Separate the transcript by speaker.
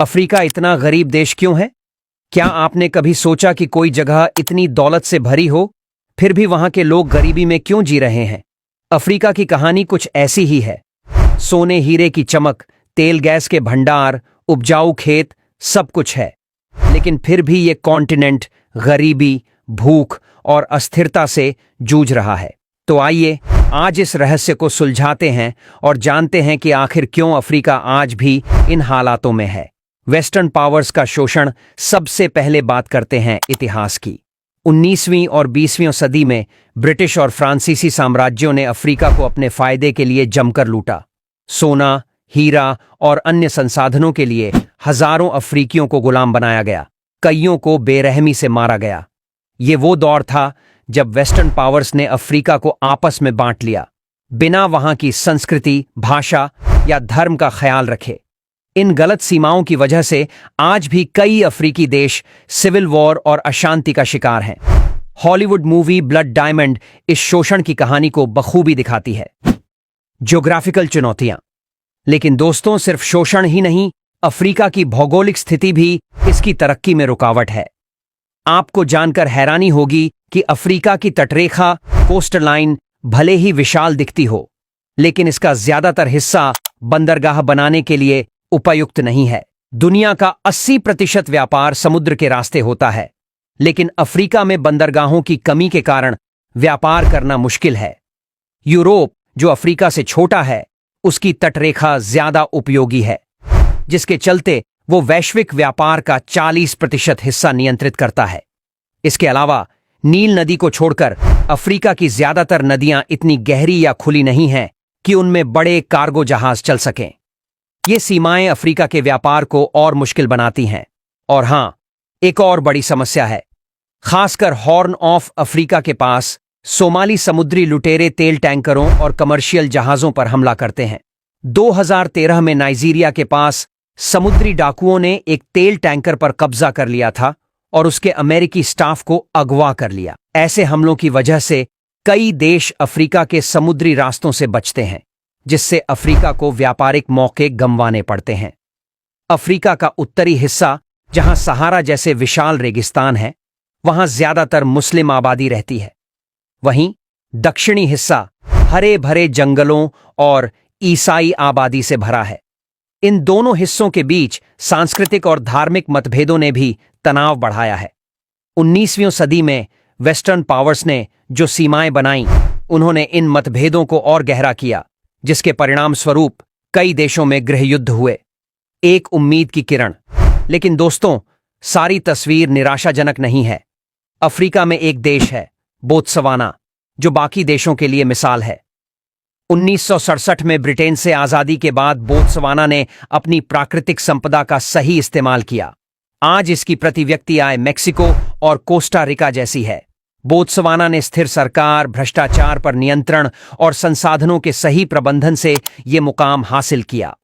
Speaker 1: Africa इतना गरीब देश क्यों है? क्या आपने कभी सोचा कि कोई जगह इतनी दौलत से भरी हो, फिर भी वहां के लोग गरीबी में क्यों जी रहे हैं? अफ्रीका की कहानी कुछ ऐसी ही है। सोने हीरे की चमक, तेल गैस के भंडार, उपजाऊ खेत, सब कुछ है। लेकिन फिर भी ये कॉन्टिनेंट गरीबी, भूख और अस्थिरता से जूझ रहा है। तो आइए आज इस रहस्य को सुलझाते हैं और जानते हैं कि आखिर क्यों अफ्रीका आज भी इन हालातों में है। वेस्टर्न पावर्स का शोषण। सबसे पहले बात करते हैं इतिहास की। 19वीं और 20वीं सदी में ब्रिटिश और फ्रांसीसी साम्राज्यों ने अफ्रीका को अपने फायदे के लिए जमकर लूटा। सोना, हीरा और अन्य संसाधनों के लिए हजारों अफ्रीकियों को गुलाम बनाया गया, कईयों को बेरहमी से मारा गया। ये वो दौर था जब वेस्टर्न पावर्स ने अफ्रीका को आपस में बांट लिया, बिना वहां की संस्कृति, भाषा या धर्म का ख्याल रखे। इन गलत सीमाओं की वजह से आज भी कई अफ्रीकी देश सिविल वॉर और अशांति का शिकार हैं। हॉलीवुड मूवी ब्लड डायमंड इस शोषण की कहानी को बखूबी दिखाती है। ज्योग्राफिकल चुनौतियां। लेकिन दोस्तों, सिर्फ शोषण ही नहीं, अफ्रीका की भौगोलिक स्थिति भी इसकी तरक्की में रुकावट है। आपको जानकर हैरानी होगी कि अफ्रीका की तटरेखा, कोस्टल लाइन भले ही विशाल दिखती हो, लेकिन इसका ज्यादातर हिस्सा बंदरगाह बनाने के लिए उपयुक्त नहीं है। दुनिया का 80% व्यापार समुद्र के रास्ते होता है, लेकिन अफ्रीका में बंदरगाहों की कमी के कारण व्यापार करना मुश्किल है। यूरोप, जो अफ्रीका से छोटा है, उसकी तटरेखा ज्यादा उपयोगी है, जिसके चलते वो वैश्विक व्यापार का 40% हिस्सा नियंत्रित करता है। इसके अलावा नील नदी को छोड़कर अफ्रीका की ज्यादातर नदियां इतनी गहरी या खुली नहीं हैं कि उनमें बड़े कार्गो जहाज चल सकें। ये सीमाएं अफ्रीका के व्यापार को और मुश्किल बनाती हैं। और हां, एक और बड़ी समस्या है। खासकर हॉर्न ऑफ अफ्रीका के पास सोमाली समुद्री लुटेरे तेल टैंकरों और कमर्शियल जहाजों पर हमला करते हैं। 2013 में नाइजीरिया के पास समुद्री डाकुओं ने एक तेल टैंकर पर कब्जा कर लिया था और उसके अमेरिकी स्टाफ को अगवा कर लिया। ऐसे हमलों की वजह से कई देश अफ्रीका के समुद्री रास्तों से बचते हैं, जिससे अफ्रीका को व्यापारिक मौके गंवाने पड़ते हैं। अफ्रीका का उत्तरी हिस्सा, जहां सहारा जैसे विशाल रेगिस्तान है, वहां ज्यादातर मुस्लिम आबादी रहती है। वहीं दक्षिणी हिस्सा हरे भरे जंगलों और ईसाई आबादी से भरा है। इन दोनों हिस्सों के बीच सांस्कृतिक और धार्मिक मतभेदों ने भी तनाव बढ़ाया है। 19वीं सदी में वेस्टर्न पावर्स ने जो सीमाएं बनाईं, उन्होंने इन मतभेदों को और गहरा किया, जिसके परिणाम स्वरूप कई देशों में गृहयुद्ध हुए। एक उम्मीद की किरण। लेकिन दोस्तों, सारी तस्वीर निराशाजनक नहीं है। अफ्रीका में एक देश है, बोत्सवाना, जो बाकी देशों के लिए मिसाल है। 1967 में ब्रिटेन से आजादी के बाद बोत्सवाना ने अपनी प्राकृतिक संपदा का सही इस्तेमाल किया। आज इसकी प्रति व्यक्ति आय मेक्सिको और कोस्टा रिका जैसी है। बोत्सवाना ने स्थिर सरकार, भ्रष्टाचार पर नियंत्रण और संसाधनों के सही प्रबंधन से ये मुकाम हासिल किया।